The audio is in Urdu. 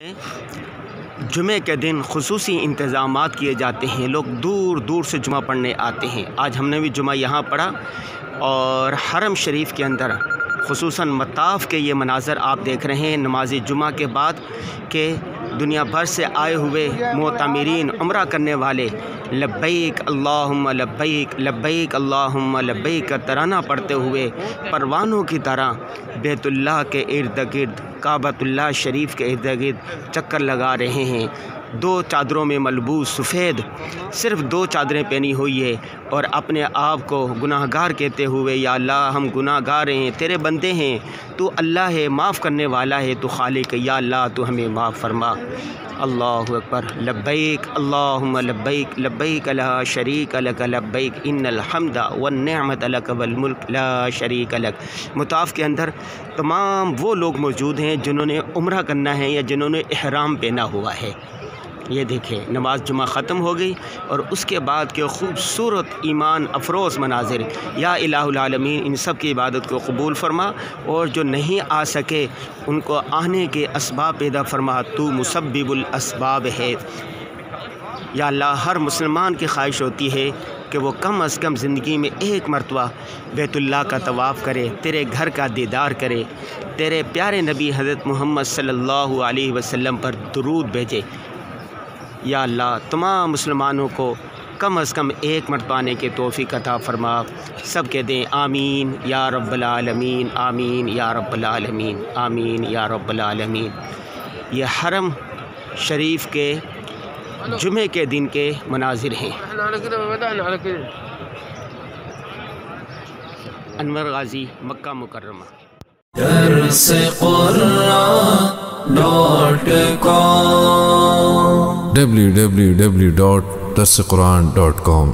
جمعے کے دن خصوصی انتظامات کیے جاتے ہیں، لوگ دور دور سے جمعہ پڑھنے آتے ہیں۔ آج ہم نے بھی جمعہ یہاں پڑھا اور حرم شریف کے اندر خصوصاً مطاف کے یہ مناظر آپ دیکھ رہے ہیں نماز جمعہ کے بعد کہ دنیا بھر سے آئے ہوئے معتمرین عمرہ کرنے والے لبیک اللہم لبیک لبیک اللہم لبیک کا ترانہ پڑھتے ہوئے پروانوں کی طرح بیت اللہ کے ارد گرد کعبۃ اللہ شریف کے ارد گرد چکر لگا رہے ہیں۔ دو چادروں میں ملبوس سفید، صرف دو چادریں پہنی ہوئی ہے اور اپنے آپ کو گناہ گار کہتے ہوئے یا اللہ ہم گناہ گار ہیں، تیرے بندے ہیں، تو اللہ ہے، معاف کرنے والا ہے، تو خالق ہے، یا اللہ تو ہمیں معاف فرما۔ اللہ اکبر، لبیک اللہم لبیک لبیک لا شریک لک لبیک ان الحمد والنعمت لک والملک لا شریک لک۔ مطاف کے اندر تمام وہ لوگ موجود ہیں جنہوں نے عمرہ کرنا ہے یا جنہوں نے احرام پہنا ہوا ہے۔ یہ دیکھیں نماز جمعہ ختم ہو گئی اور اس کے بعد کے خوبصورت ایمان افروز مناظر، یا الہ العالمین ان سب کی عبادت کو قبول فرما، اور جو نہیں آ سکے ان کو آنے کے اسباب پیدا فرما، تو مسبب الاسباب ہے۔ یا اللہ ہر مسلمان کی خواہش ہوتی ہے کہ وہ کم از کم زندگی میں ایک مرتبہ بیت اللہ کا طواف کرے، تیرے گھر کا دیدار کرے، تیرے پیارے نبی حضرت محمد صلی اللہ علیہ وسلم پر درود بھیجے۔ یا اللہ تمام مسلمانوں کو کم از کم ایک مرتبہ آنے کے توفیق عطا فرما، سب کے دیں آمین یا رب العالمین، آمین یا رب العالمین، آمین یا رب العالمین۔ یہ حرم شریف کے جمعے کے دن کے مناظر ہیں۔ انور غازی، مکہ مکرمہ۔ www.darsequran.com